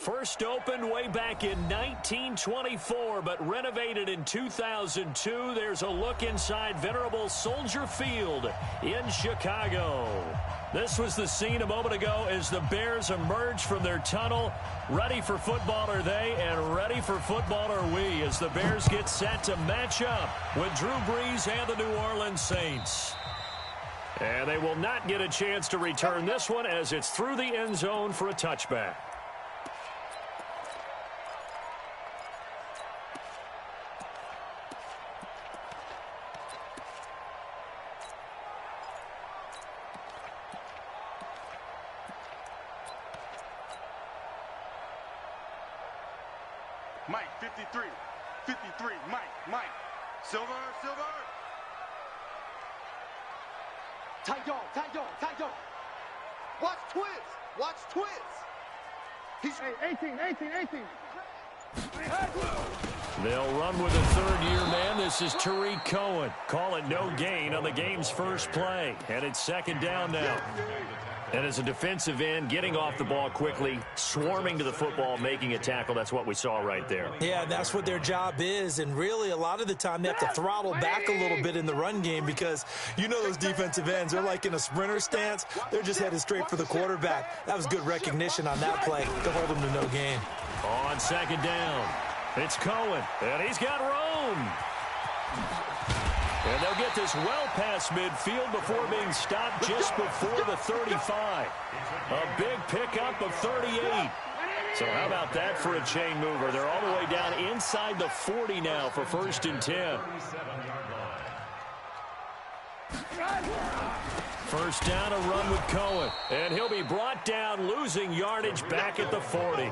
First opened way back in 1924, but renovated in 2002. There's a look inside venerable Soldier Field in Chicago. This was the scene a moment ago as the Bears emerged from their tunnel. Ready for football are they, and ready for football are we, as the Bears get set to match up with Drew Brees and the New Orleans Saints. And they will not get a chance to return this one as it's through the end zone for a touchback. Mike, 53. 53. Mike. Silver. Tight dog. Watch twist. He's 18. They'll run with a third-year man. This is Tariq Cohen. Call it no gain on the game's first play. And it's second down now. And as a defensive end, getting off the ball quickly, swarming to the football, making a tackle, that's what we saw right there. Yeah, that's what their job is. And really, a lot of the time, they have to throttle back a little bit in the run game because you know those defensive ends, they're like in a sprinter stance. They're just headed straight for the quarterback. That was good recognition on that play to hold them to no gain. On second down, it's Cohen, and he's got room. And they'll get this well past midfield before being stopped just before the 35. A big pickup of 38. So how about that for a chain mover? They're all the way down inside the 40 now for 1st and 10. First down, a run with Cohen. And he'll be brought down, losing yardage back at the 40.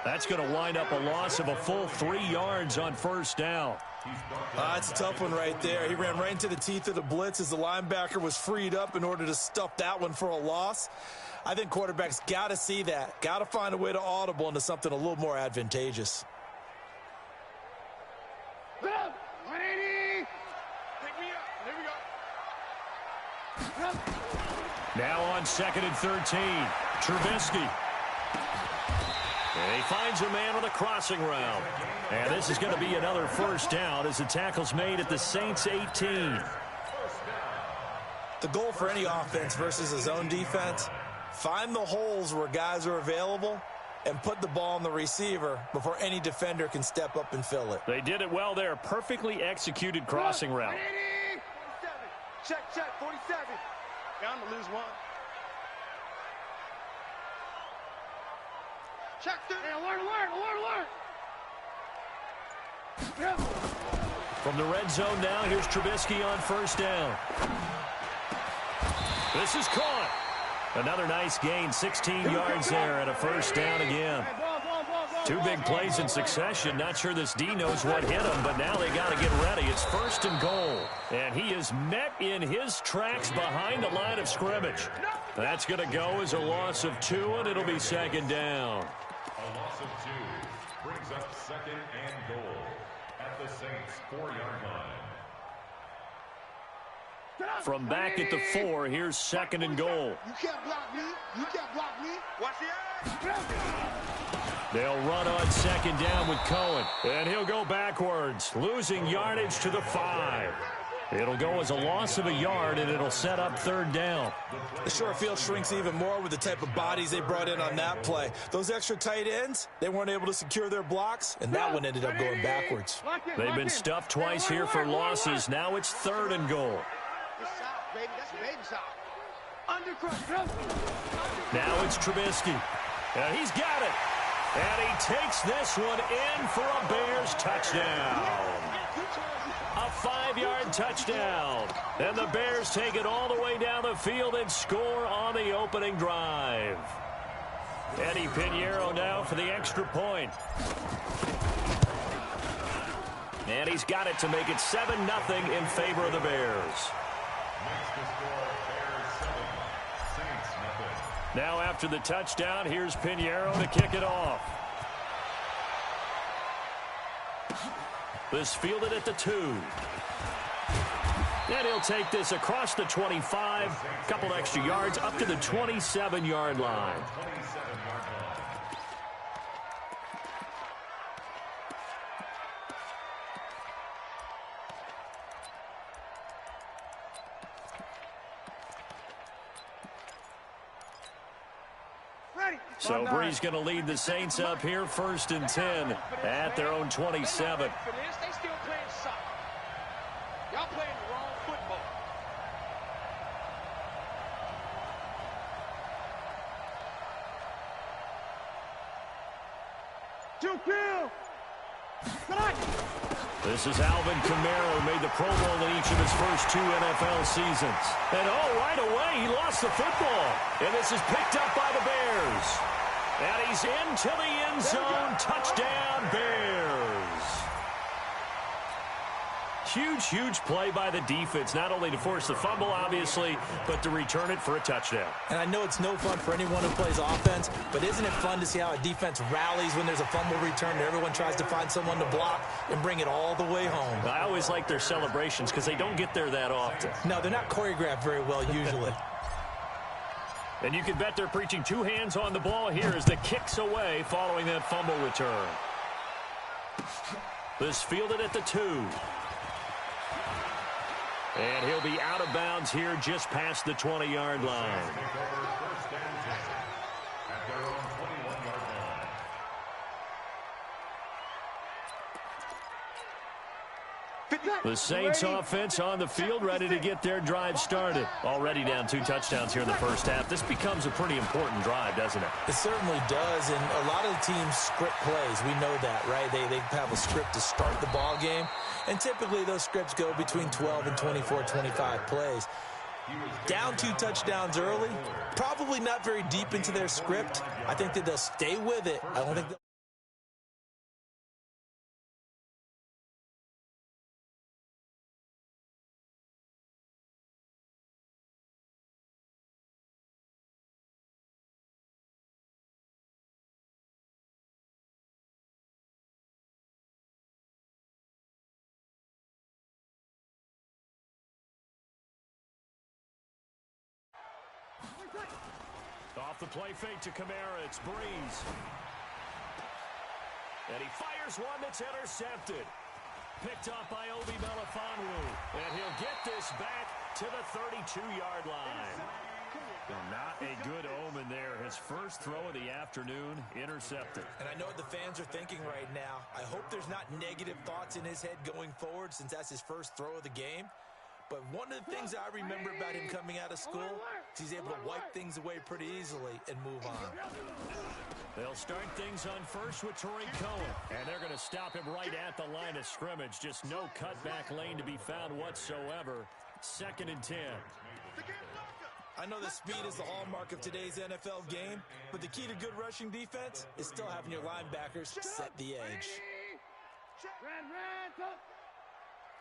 That's going to wind up a loss of a full 3 yards on first down. It's a tough one right there. He ran right into the teeth of the blitz as the linebacker was freed up in order to stuff that one for a loss. I think quarterbacks got to see that. Got to find a way to audible into something a little more advantageous. 180. Pick me up. Here we go. Now on 2nd and 13, Trubisky. And he finds a man on the crossing route. And this is going to be another first down as the tackle's made at the Saints 18. The goal for any offense versus a zone defense, find the holes where guys are available and put the ball on the receiver before any defender can step up and fill it. They did it well there. Perfectly executed crossing route. 47. Check, 47. Down to lose one. Check 3. Hey, alert. From the red zone now, here's Trubisky on first down. This is caught. Another nice gain, 16 yards there, and a first down again. Two big plays in succession. Not sure this D knows what hit him, but now they got to get ready. It's 1st and goal. And he is met in his tracks behind the line of scrimmage. That's going to go as a loss of 2, and it'll be second down. A loss of 2 brings up 2nd and goal at the Saints' 4-yard line. From back at the 4, here's 2nd and goal. You can't block me. Watch the eye. They'll run on 2nd down with Cohen. And he'll go backwards, losing yardage to the 5. It'll go as a loss of a yard, and it'll set up 3rd down. The short field shrinks even more with the type of bodies they brought in on that play. Those extra tight ends, they weren't able to secure their blocks, and that one ended up going backwards. They've been stuffed twice here for losses. Now it's 3rd and goal. It's south, baby. That's baby south. Undercut. Now it's Trubisky. And he's got it. And he takes this one in for a Bears touchdown. A 5-yard touchdown. And the Bears take it all the way down the field and score on the opening drive. Eddie Pinheiro now for the extra point. And he's got it to make it 7-0 in favor of the Bears. Now after the touchdown, here's Pinheiro to kick it off. This fielded at the 2. And he'll take this across the 25, a couple extra yards up to the 27-yard line. So Bree's going to lead the Saints up here 1st and 10 at their own 27. They still playing soccer. Y'all playing the wrong football. Two kill. This is Alvin Kamara, who made the Pro Bowl in each of his first 2 NFL seasons. And right away, he lost the football. And this is picked up by the Bears. And he's into the end zone. Touchdown, Bears. Huge, huge play by the defense, not only to force the fumble, obviously, but to return it for a touchdown. And I know it's no fun for anyone who plays offense, but isn't it fun to see how a defense rallies when there's a fumble return and everyone tries to find someone to block and bring it all the way home? I always like their celebrations because they don't get there that often. No, they're not choreographed very well usually. And you can bet they're preaching 2 hands on the ball here as the kick's away following that fumble return. This fielded at the 2. And he'll be out of bounds here just past the 20-yard line. The Saints offense on the field, ready to get their drive started. Already down 2 touchdowns here in the first half. This becomes a pretty important drive, doesn't it? It certainly does, and a lot of the teams script plays. We know that, right? They have a script to start the ball game, and typically those scripts go between 12 and 24, 25 plays. Down 2 touchdowns early, probably not very deep into their script. I think that they'll stay with it. I don't think they'll... Off the play fake to Kamara, it's Breeze. And he fires one that's intercepted. Picked up by Obi Melifonwu. And he'll get this back to the 32-yard line. Well, not a good omen there. His first throw of the afternoon intercepted. And I know what the fans are thinking right now. I hope there's not negative thoughts in his head going forward since that's his first throw of the game. But one of the things I remember about him coming out of school is he's able to wipe things away pretty easily and move on. They'll start things on first with Tariq Cohen. And they're going to stop him right at the line of scrimmage. Just no cutback lane to be found whatsoever. 2nd and 10. I know that speed is the hallmark of today's NFL game, but the key to good rushing defense is still having your linebackers set the edge. Red,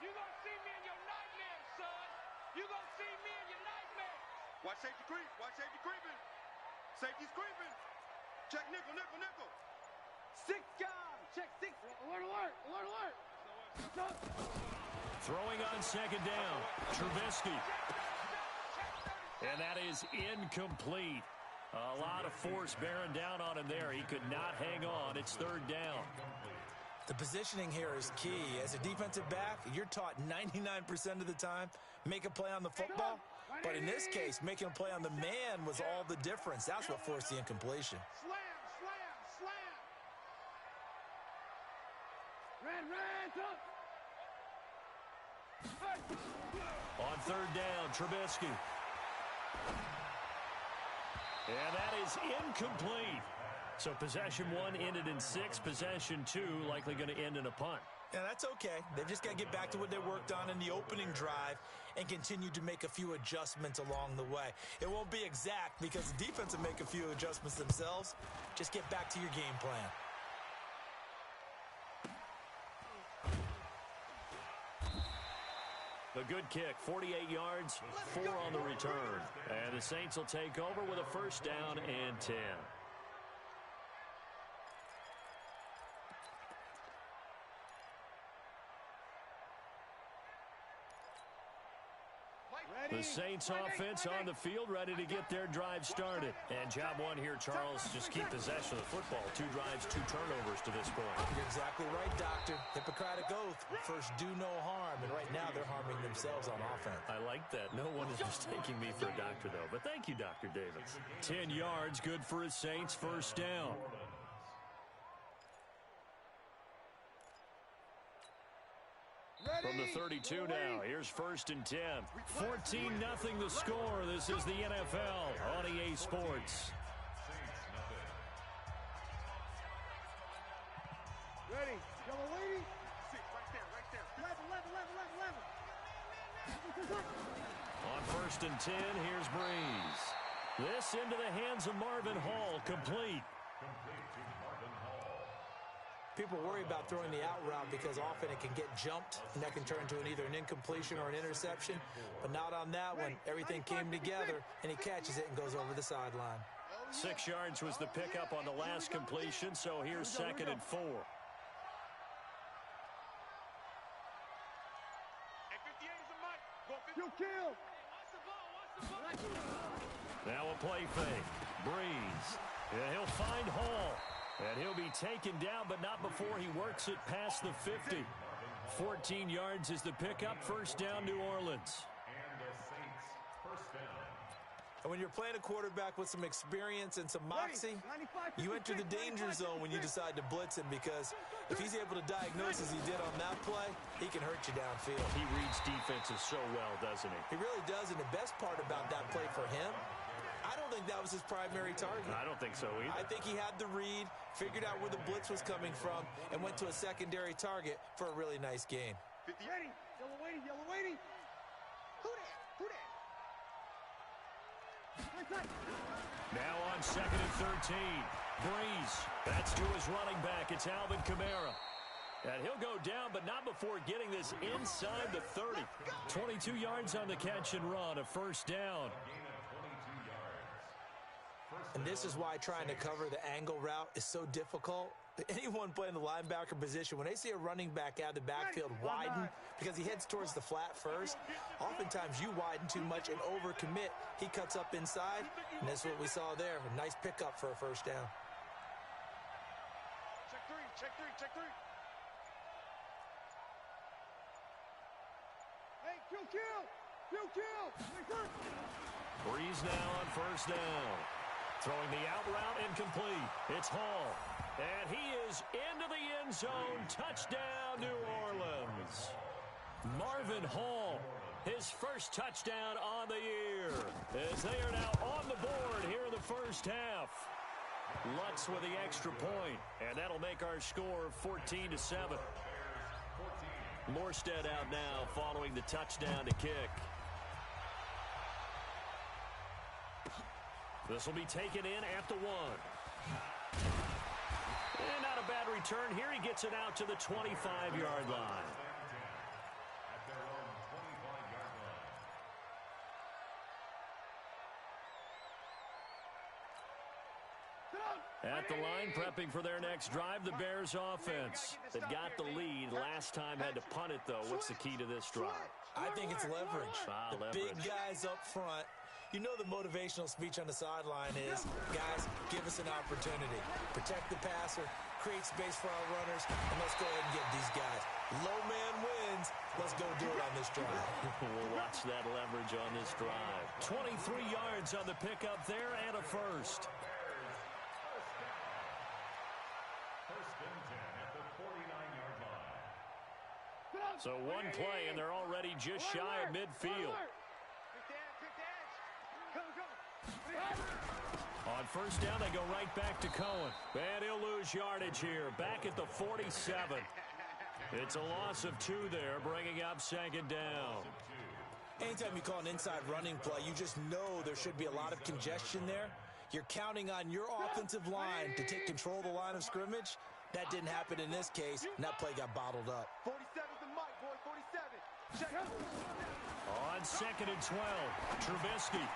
You gonna see me in your nightmares, son. You gonna see me in your nightmares. Watch safety creep. Watch safety creeping. Safety's creeping. Check nickel. 6 guys. Check 6. Alert. Throwing on 2nd down. Trubisky. And that is incomplete. A lot of force bearing down on him there. He could not hang on. It's 3rd down. The positioning here is key. As a defensive back, you're taught 99% of the time, make a play on the football. But in this case, making a play on the man was all the difference. That's what forced the incompletion. Slam. Red, On 3rd down, Trubisky. And that is incomplete. So possession 1 ended in 6. Possession 2 likely going to end in a punt. Yeah, that's okay. They've just got to get back to what they worked on in the opening drive and continue to make a few adjustments along the way. It won't be exact because the defense will make a few adjustments themselves. Just get back to your game plan. The good kick, 48 yards, 4 on the return. And the Saints will take over with a 1st down and 10. The Saints offense on the field, ready to get their drive started. And job one here, Charles, just keep possession of the football. 2 drives, 2 turnovers to this point. You're exactly right, Doctor. Hippocratic oath. First, do no harm. And right now, they're harming themselves on offense. I like that. No one is mistaking me for a doctor, though. But thank you, Dr. Davis. 10 yards, good for his Saints, first down. From the 32 now, here's 1st and 10. 14-0 the score. This is the NFL on EA Sports. Ready. Yellow lady. Right there. 11. On 1st and 10, here's Breeze. This into the hands of Marvin Hall, complete. People worry about throwing the out route because often it can get jumped, and that can turn into either an incompletion or an interception. But not on that one. Everything came together, and he catches it and goes over the sideline. 6 yards was the pickup on the last completion, so here's 2nd and 4. You kill. Now a play fake. Breeze. And he'll find Hall. And he'll be taken down, but not before he works it past the 50. 14 yards is the pickup. First down, New Orleans. And the Saints, first down. And when you're playing a quarterback with some experience and some moxie, you enter the danger zone when you decide to blitz him, because if he's able to diagnose as he did on that play, he can hurt you downfield. He reads defenses so well, doesn't he? He really does, and the best part about that play for him, I don't think that was his primary target. I don't think so either. I think he had the read, figured out where the blitz was coming from, and went to a secondary target for a really nice gain. Ready. Yellow lady. Who that? Now on 2nd and 13. Breeze. That's to his running back. It's Alvin Kamara. And he'll go down, but not before getting this inside the 30. 22 yards on the catch and run, a first down. And this is why trying to cover the angle route is so difficult. Anyone playing the linebacker position, when they see a running back out of the backfield widen because he heads towards the flat first, oftentimes you widen too much and overcommit. He cuts up inside, and that's what we saw there. A nice pickup for a first down. Check three. Hey, kill. Breeze now on first down. Throwing the out route, incomplete. It's Hall. And he is into the end zone. Touchdown, New Orleans. Marvin Hall, his first touchdown on the year, as they are now on the board here in the first half. Lutz with the extra point, and that'll make our score 14-7. Morstead out now following the touchdown to kick. This will be taken in at the 1. And not a bad return here. He gets it out to the 25-yard line. At their own 25-yard line. At the line, prepping for their next drive, the Bears offense that got the lead last time, had to punt it, though. What's the key to this drive? I think it's leverage. The Leverage. big guys up front. You know the motivational speech on the sideline is, guys, give us an opportunity. Protect the passer, create space for our runners, and let's go ahead and get these guys. Low man wins. Let's go do it on this drive. We'll watch that leverage on this drive. 23 yards on the pickup there and a first. First and 10 at the 49-yard line. So one play, and they're already just shy of midfield. On first down, they go right back to Cohen. And he'll lose yardage here. Back at the 47. It's a loss of 2 there, bringing up 2nd down. Anytime you call an inside running play, you just know there should be a lot of congestion there. You're counting on your offensive line to take control of the line of scrimmage. That didn't happen in this case, and that play got bottled up. 47's the mic, boy. 47. Check. On 2nd and 12, Trubisky.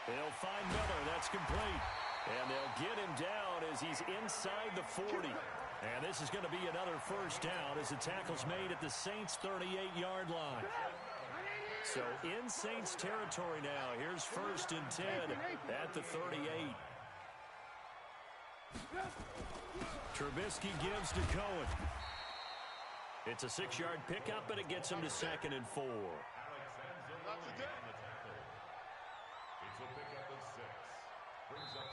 He'll find Miller. That's complete. And they'll get him down as he's inside the 40. And this is going to be another first down as the tackle's made at the Saints' 38-yard line. So in Saints territory now. Here's 1st and 10 at the 38. Trubisky gives to Cohen. It's a 6-yard pickup, and it gets him to 2nd and 4.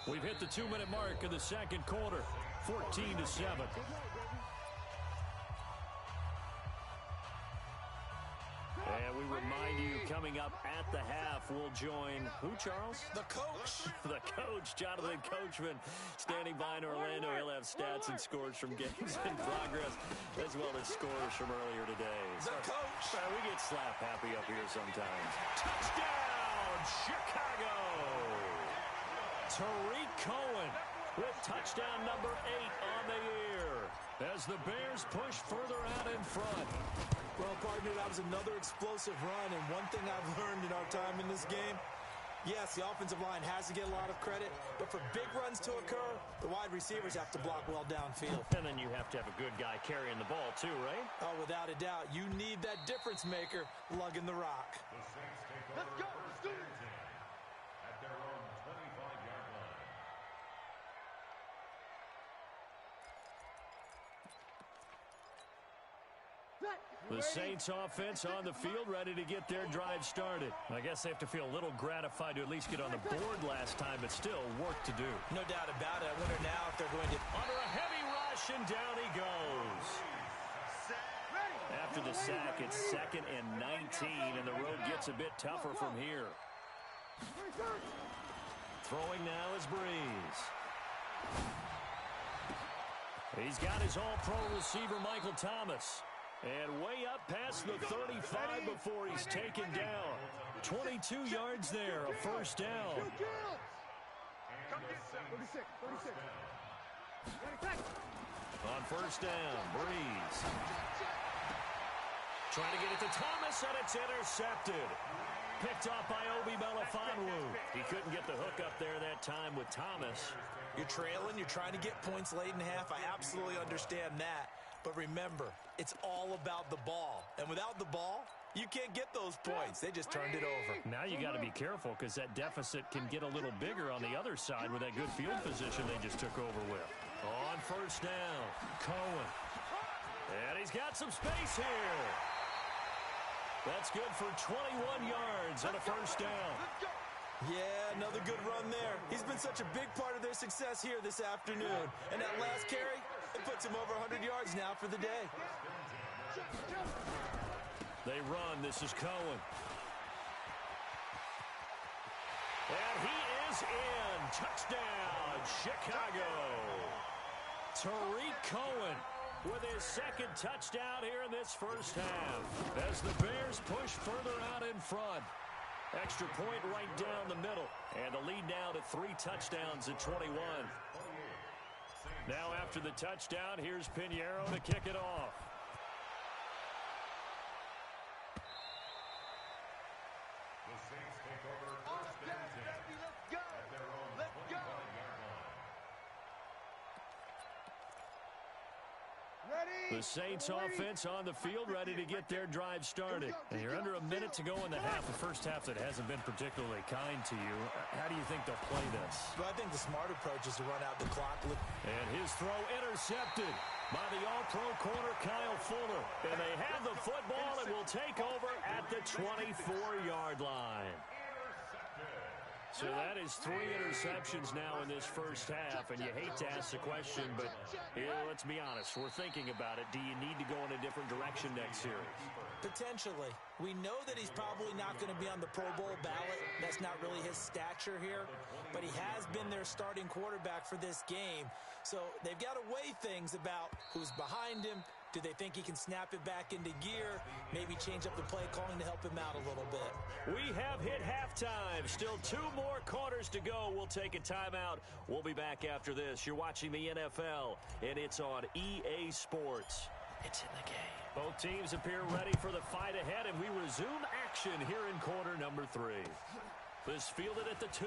We've hit the 2-minute mark of the second quarter, 14-7. And we remind you, coming up at the half, we'll join who, Charles? The coach. The coach, Jonathan Coachman, standing by in Orlando. He'll have stats and scores from games in progress, as well as scores from earlier today. The coach. We get slap happy up here sometimes. Touchdown, Chicago! Tariq Cohen with touchdown number 8 on the year as the Bears push further out in front. Well, partner, that was another explosive run, and one thing I've learned in our time in this game, yes, the offensive line has to get a lot of credit, but for big runs to occur, the wide receivers have to block well downfield. And then you have to have a good guy carrying the ball too, right? Oh, without a doubt. You need that difference maker lugging the rock. Let's go. Let's do it. At their own 25-yard line. The Saints offense on the field, ready to get their drive started. I guess they have to feel a little gratified to at least get on the board last time, but still work to do. No doubt about it. I wonder now if they're going to... Under a heavy rush, and down he goes. After the sack, it's 2nd and 19, and the road gets a bit tougher from here. Throwing now is Breeze. He's got his all-pro receiver, Michael Thomas. And way up past the 35 before he's taken down. 22 yards there, a first down. Come get some. 36. On first down, Breeze. Trying to get it to Thomas, and it's intercepted. Picked off by Obi Melifonwu. He couldn't get the hook up there that time with Thomas. You're trailing, you're trying to get points late in half. I absolutely understand that. But remember, it's all about the ball. And without the ball, you can't get those points. They just turned it over. Now you got to be careful because that deficit can get a little bigger on the other side with that good field position they just took over with. On first down, Cohen. And he's got some space here. That's good for 21 yards and a first down. Yeah, another good run there. He's been such a big part of their success here this afternoon. And that last carry, it puts him over 100 yards now for the day. They run. This is Cohen. And he is in. Touchdown, Chicago. Tariq Cohen with his 2nd touchdown here in this first half as the Bears push further out in front. Extra point right down the middle. And the lead now to 3 touchdowns at 21. Now after the touchdown, here's Pinheiro to kick it off. The Saints take over 1st and 10 Let's go. at their own Let's go. 25-yard line. Ready. The Saints offense on the field, ready to get their drive started. And you're under a minute to go in the half, the first half that hasn't been particularly kind to you. How do you think they'll play this? Well, I think the smart approach is to run out the clock. And his throw intercepted by the all-pro corner, Kyle Fuller. And they have the football and will take over at the 24-yard line. So that is 3 interceptions now in this first half, and you hate to ask the question, but let's be honest, we're thinking about it. Do you need to go in a different direction next series? Potentially. We know that he's probably not going to be on the Pro Bowl ballot. That's not really his stature here, but he has been their starting quarterback for this game. So they've got to weigh things about who's behind him. Do they think he can snap it back into gear? Maybe change up the play calling to help him out a little bit. We have hit halftime. Still 2 more quarters to go. We'll take a timeout. We'll be back after this. You're watching the NFL, and it's on EA Sports. It's in the game. Both teams appear ready for the fight ahead, and we resume action here in quarter number 3. This fielded at the 2.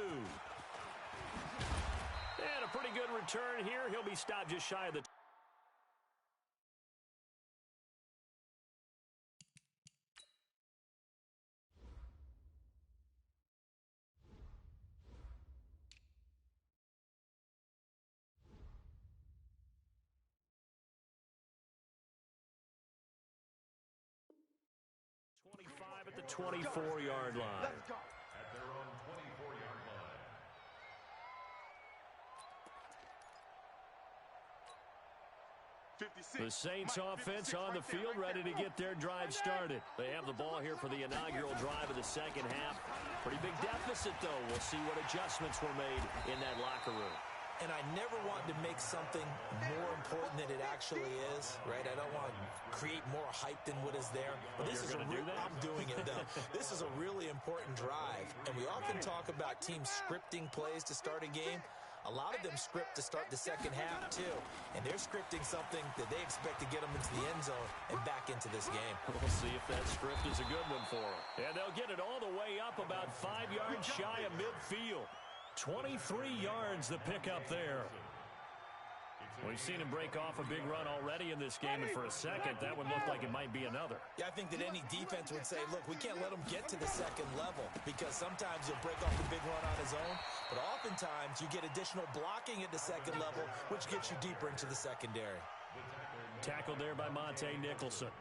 And a pretty good return here. He'll be stopped just shy of the 24-yard line. Let's go. At their own 24-yard line. The Saints offense on the field, ready to get their drive started. They have the ball here for the inaugural drive of the second half. Pretty big deficit, though. We'll see what adjustments were made in that locker room. And I never want to make something more important than it actually is, right? I don't want to create more hype than what is there. But this is You're gonna do that? I'm doing it, though. This is a really important drive. And we often talk about teams scripting plays to start a game. A lot of them script to start the second half, too. And they're scripting something that they expect to get them into the end zone and back into this game. We'll see if that script is a good one for them. And they'll get it all the way up about 5 yards shy of midfield. 23 yards the pickup there. We've seen him break off a big run already in this game, and for a second, that would look like it might be another. Yeah, I think that any defense would say, look, we can't let him get to the second level because sometimes he'll break off the big run on his own, but oftentimes you get additional blocking at the second level, which gets you deeper into the secondary. Tackled there by Monte Nicholson.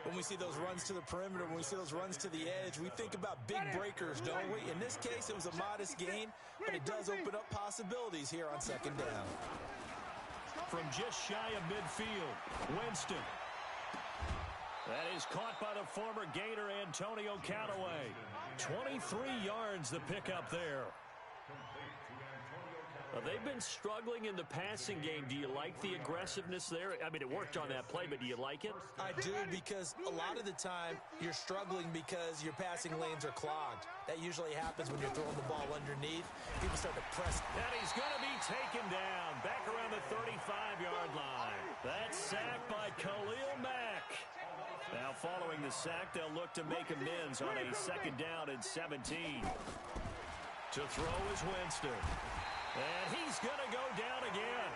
When we see those runs to the perimeter, when we see those runs to the edge, we think about big breakers, don't we? In this case, it was a modest gain, but it does open up possibilities here on second down. From just shy of midfield, Winston. That is caught by the former Gator Antonio Callaway. 23 yards the pickup there. They've been struggling in the passing game. Do you like the aggressiveness there? I mean, it worked on that play, but do you like it? I do, because a lot of the time you're struggling because your passing lanes are clogged. That usually happens when you're throwing the ball underneath. People start to press. And he's going to be taken down back around the 35-yard line. That's sacked by Khalil Mack. Now, following the sack, they'll look to make amends on a second down and 17. To throw is Winston. And he's going to go down again.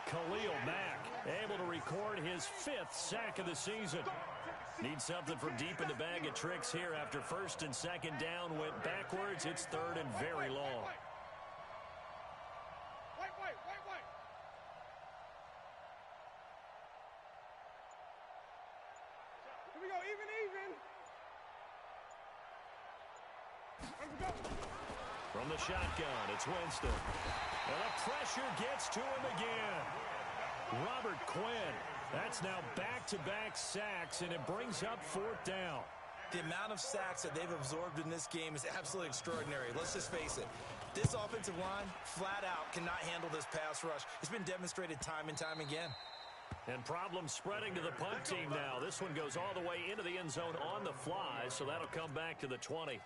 Khalil Mack able to record his 5th sack of the season. Needs something from deep in the bag of tricks here after first and second down went backwards. It's third and very long. Wait. Here we go, even. Let's go. From the shotgun, it's Winston. And the pressure gets to him again. Robert Quinn. That's now back-to-back sacks, and it brings up 4th down. The amount of sacks that they've absorbed in this game is absolutely extraordinary. Let's just face it. This offensive line, flat out, cannot handle this pass rush. It's been demonstrated time and time again. And problems spreading to the punt team now. This one goes all the way into the end zone on the fly, so that'll come back to the 20.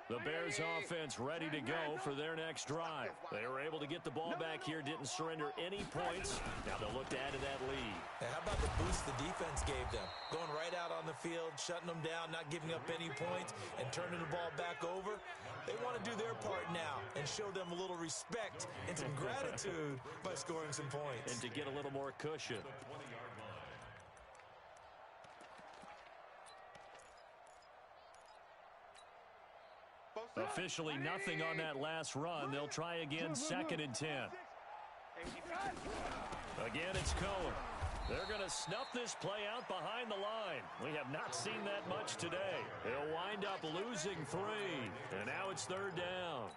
The Bears offense ready to go for their next drive. They were able to get the ball back here, didn't surrender any points. Now they'll look to add to that lead. Now, how about the boost the defense gave them? Going right out on the field, shutting them down, not giving up any points, and turning the ball back over. They want to do their part now and show them a little respect and some gratitude by scoring some points. And to get a little more cushion. Officially nothing on that last run. They'll try again, 2nd and 10. Again, it's Cohen. They're going to snuff this play out behind the line. We have not seen that much today. They'll wind up losing 3. And now it's 3rd down.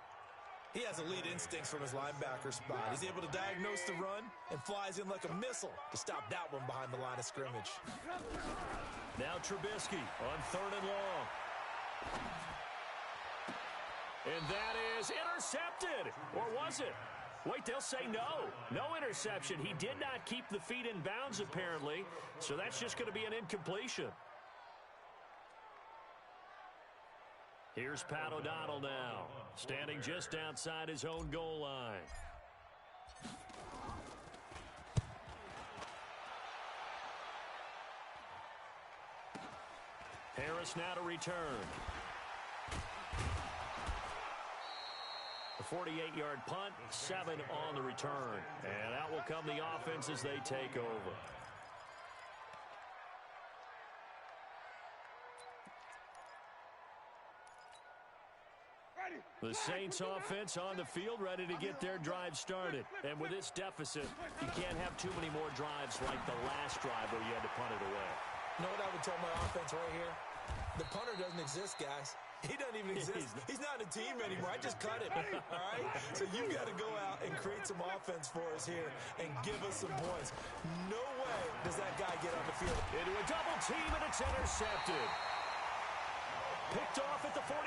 He has elite instincts from his linebacker spot. He's able to diagnose the run and flies in like a missile to stop that one behind the line of scrimmage. Now Trubisky on 3rd and long. And that is intercepted. Or was it? Wait, they'll say no. No interception. He did not keep the feet in bounds, apparently. So that's just going to be an incompletion. Here's Pat O'Donnell now, standing just outside his own goal line. Harris now to return. A 48-yard punt, 7 on the return. And out will come the offense as they take over. The Saints offense on the field, ready to get their drive started. And with this deficit, you can't have too many more drives like the last drive where you had to punt it away. You know what I would tell my offense right here? The punter doesn't exist, guys. He doesn't even exist. He's not a team anymore. I just cut him, all right? So you've got to go out and create some offense for us here and give us some points. No way does that guy get on the field. Into a double team, and it's intercepted. Picked off at the 49.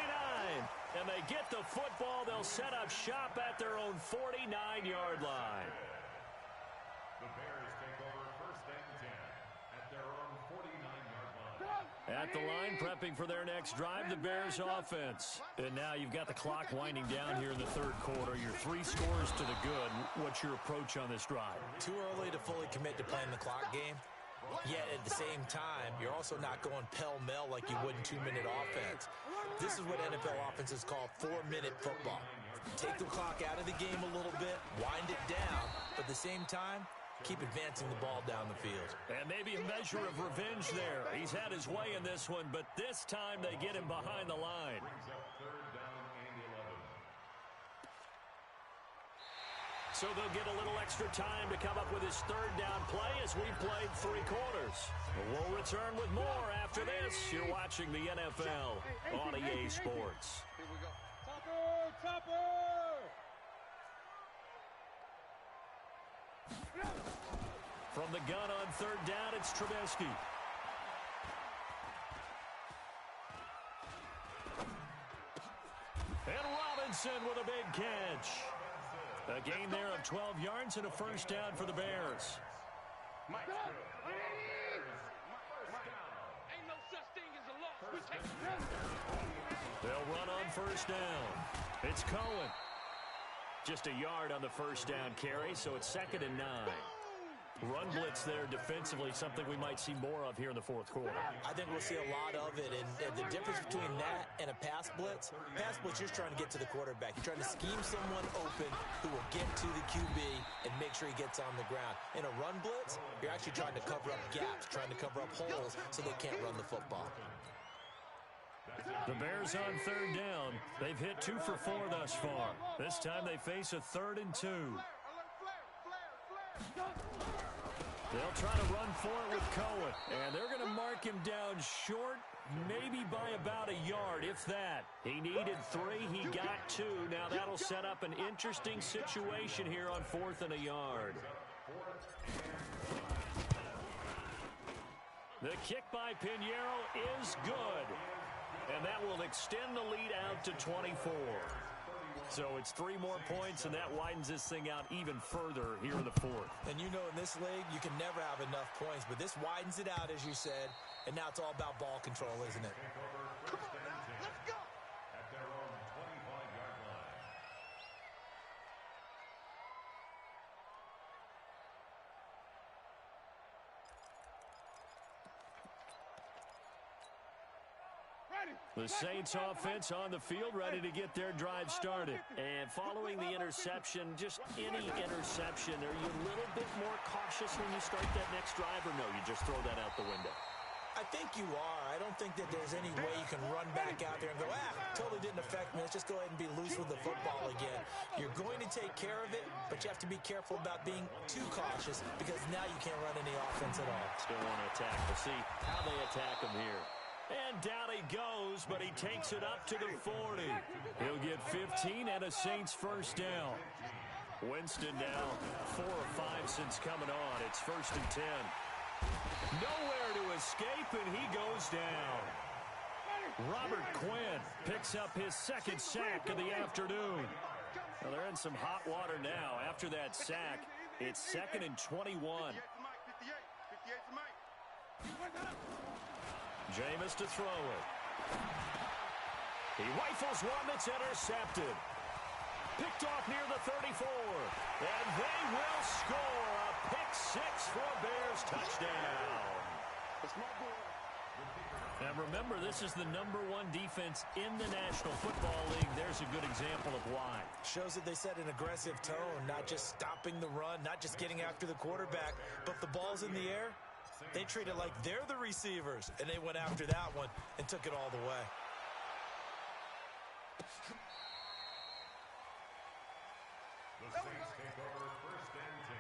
And they get the football. They'll set up shop at their own 49-yard line. The Bears take over first and 10 at their own 49-yard line. At the line, prepping for their next drive, the Bears offense. And now you've got the clock winding down here in the third quarter. You're 3 scores to the good. What's your approach on this drive? Too early to fully commit to playing the clock game. Yet at the same time, you're also not going pell-mell like you would in 2-minute offense. This is what NFL offenses call 4-minute football. Take the clock out of the game a little bit, wind it down, but at the same time, keep advancing the ball down the field. And maybe a measure of revenge there. He's had his way in this one, but this time they get him behind the line. Brings up third down and 11. So they'll get a little extra time to come up with his third down play as we played 3 quarters. We'll return with more after this. You're watching the NFL on EA Sports. Here we go. Topper! From the gun on third down, it's Trubisky. And Robinson with a big catch. A gain there of 12 yards and a first down for the Bears. Ain't no such thing as a loss. We take it. They'll run on first down. It's Cohen. Just a yard on the first down carry, so it's 2nd and 9. Run blitz there defensively, something we might see more of here in the fourth quarter. I think we'll see a lot of it, and the difference between that and a pass blitz, you're just trying to get to the quarterback. You're trying to scheme someone open who will get to the QB and make sure he gets on the ground. In a run blitz, you're actually trying to cover up gaps, trying to cover up holes so they can't run the football. The Bears on third down. They've hit 2 for 4 thus far. This time they face a 3rd and 2. They'll try to run for it with Cohen. And they're going to mark him down short, maybe by about a yard, if that. He needed 3. He got 2. Now that'll set up an interesting situation here on 4th and a yard. The kick by Pinheiro is good. And that will extend the lead out to 24. So it's 3 more points, and that widens this thing out even further here in the 4th. And you know in this league, you can never have enough points, but this widens it out, as you said, and now it's all about ball control, isn't it? Come on now, let's go. At their own 25-yard line. The Saints offense on the field, ready to get their drive started. And following the interception, just any interception, are you a little bit more cautious when you start that next drive, or no, you just throw that out the window? I think you are. I don't think that there's any way you can run back out there and go, totally didn't affect me. Let's just go ahead and be loose with the football again. You're going to take care of it, but you have to be careful about being too cautious because now you can't run any offense at all. Still want to attack. We'll see how they attack him here. And down he goes, but he takes it up to the 40. He'll get 15 and a Saints first down. Winston now 4 of 5 since coming on. It's 1st and 10. Nowhere to escape, and he goes down. Robert Quinn picks up his 2nd sack of the afternoon. Well, they're in some hot water now. After that sack, it's 2nd and 21. 58 to Mike. Jameis to throw it. He rifles one that's intercepted. Picked off near the 34. And they will score a pick-6 for a Bears touchdown. And remember, this is the #1 defense in the National Football League. There's a good example of why. Shows that they set an aggressive tone, not just stopping the run, not just getting after the quarterback, but the ball's in the air. They treat it like they're the receivers, and they went after that one and took it all the way. The Saints take over 1st and 10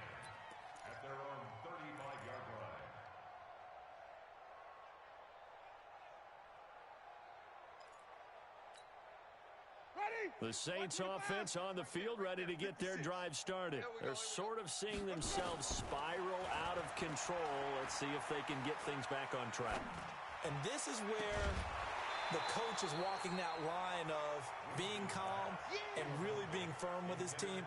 at their own 35-yard line. The Saints offense on the field, ready to get their drive started. They're sort of seeing themselves spiral out of control. Let's see if they can get things back on track. And this is where the coach is walking that line of being calm and really being firm with his team.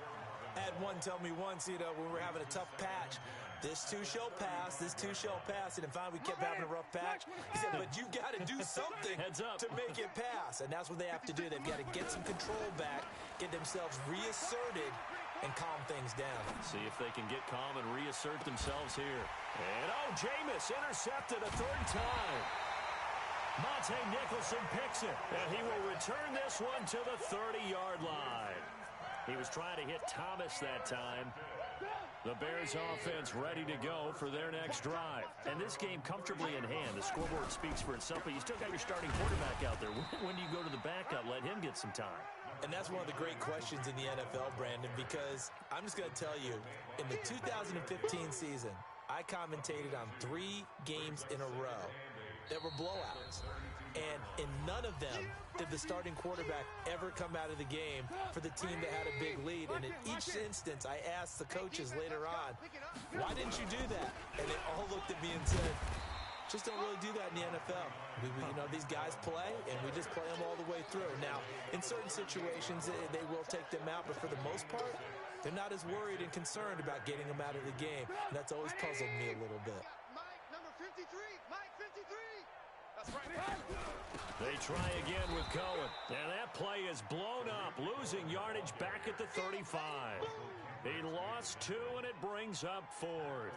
I had one tell me once, when we were having a tough patch, this too shall pass, this too shall pass. And finally we kept having a rough patch. He said, but you got to do something to make it pass. And that's what they have to do. They've got to get some control back, get themselves reasserted, and calm things down. See if they can get calm and reassert themselves here. And, Jameis intercepted a third time. Monte Nicholson picks it, and he will return this one to the 30-yard line. He was trying to hit Thomas that time. The Bears offense ready to go for their next drive. And this game comfortably in hand. The scoreboard speaks for itself, but you still got your starting quarterback out there. When do you go to the backup? Let him get some time. And that's one of the great questions in the NFL, Brandon, because I'm just going to tell you, in the 2015 season, I commentated on 3 games in a row that were blowouts. And in none of them did the starting quarterback ever come out of the game for the team that had a big lead. And in each instance, I asked the coaches later on, why didn't you do that? And they all looked at me and said, just don't really do that in the NFL. These guys play, and we just play them all the way through. Now, in certain situations, they will take them out, but for the most part, they're not as worried and concerned about getting them out of the game. And that's always puzzled me a little bit. Mike, number 53. Mike, 53. That's right. They try again with Cohen. And that play is blown up, losing yardage back at the 35. He lost 2, and it brings up 4th.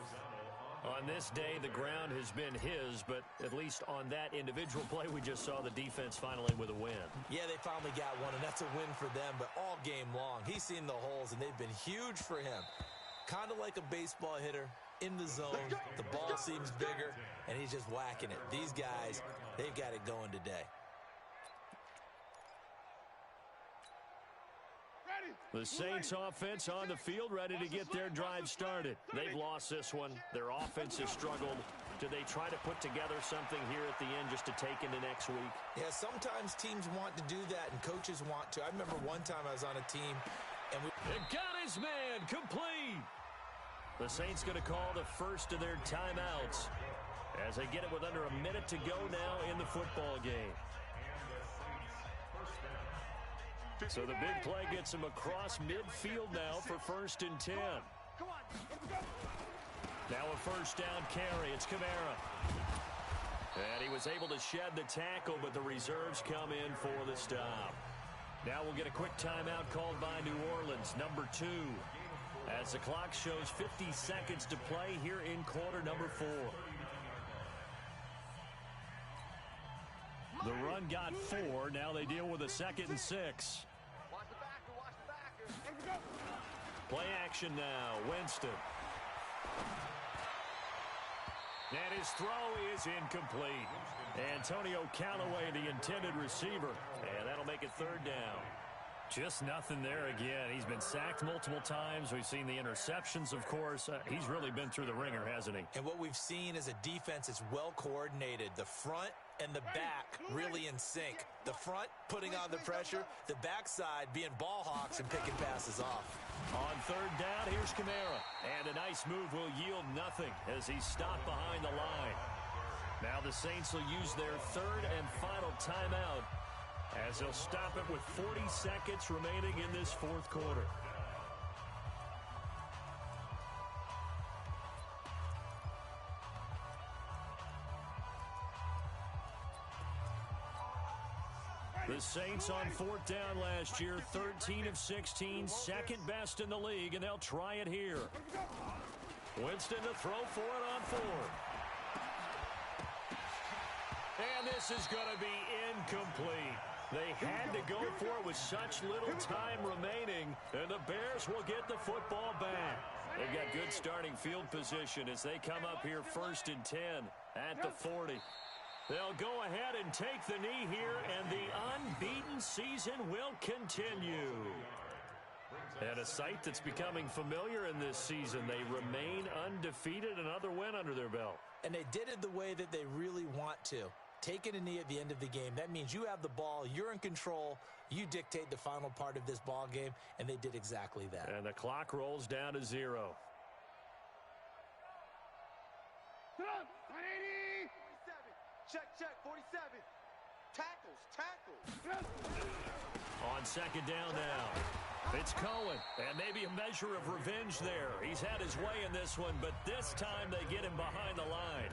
On this day, the ground has been his, but at least on that individual play, we just saw the defense finally with a win. Yeah, they finally got one, and that's a win for them, but all game long, he's seen the holes, and they've been huge for him. Kind of like a baseball hitter in the zone. The ball seems bigger, and he's just whacking it. These guys, they've got it going today. The Saints offense on the field, ready to get their drive started. They've lost this one. Their offense has struggled. Do they try to put together something here at the end just to take into next week? Yeah, sometimes teams want to do that, and coaches want to. I remember one time I was on a team, and It got his man complete. The Saints going to call the first of their timeouts as they get it with under a minute to go now in the football game. So the big play gets him across midfield now for 1st and 10. Now a first down carry. It's Kamara. And he was able to shed the tackle, but the reserves come in for the stop. Now we'll get a quick timeout called by New Orleans, number 2. As the clock shows 50 seconds to play here in quarter number 4. The run got 4. Now they deal with a 2nd and 6. Watch the backer, watch the backer. Play action now. Winston. And his throw is incomplete. Antonio Callaway, the intended receiver. And that'll make it 3rd down. Just nothing there again. He's been sacked multiple times. We've seen the interceptions, of course. He's really been through the ringer, hasn't he? And what we've seen is a defense that's well coordinated. The front and the back really in sync. The front putting on the pressure, the backside being ball hawks and picking passes off. On 3rd down, here's Kamara. And a nice move will yield nothing as he's stopped behind the line. Now the Saints will use their 3rd and final timeout as they'll stop it with 40 seconds remaining in this 4th quarter. The Saints on 4th down last year, 13 of 16, 2nd best in the league, and they'll try it here. Winston to throw for it on 4th. And this is going to be incomplete. They had to go for it with such little time remaining, and the Bears will get the football back. They've got good starting field position as they come up here 1st and 10 at the 40. They'll go ahead and take the knee here, and the unbeaten season will continue. And a sight that's becoming familiar in this season. They remain undefeated, another win under their belt. And they did it the way that they really want to. Taking a knee at the end of the game, that means you have the ball, you're in control, you dictate the final part of this ball game, and they did exactly that. And the clock rolls down to 0. 180. 47. Check, 47. Tackles. On second down now, it's Cohen, and maybe a measure of revenge there. He's had his way in this one, but this time they get him behind the line.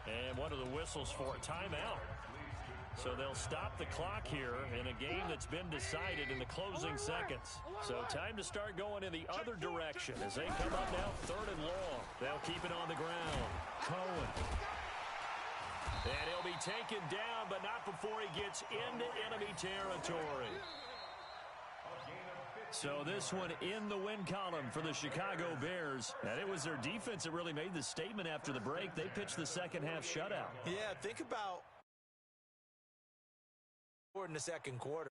And what are the whistles for? Timeout. So they'll stop the clock here in a game that's been decided in the closing seconds. So time to start going in the other direction as they come up now 3rd and long. They'll keep it on the ground. Cohen. And he'll be taken down, but not before he gets into enemy territory. So this one in the win column for the Chicago Bears. And it was their defense that really made the statement after the break. They pitched the second half shutout. Yeah, think about in the second quarter.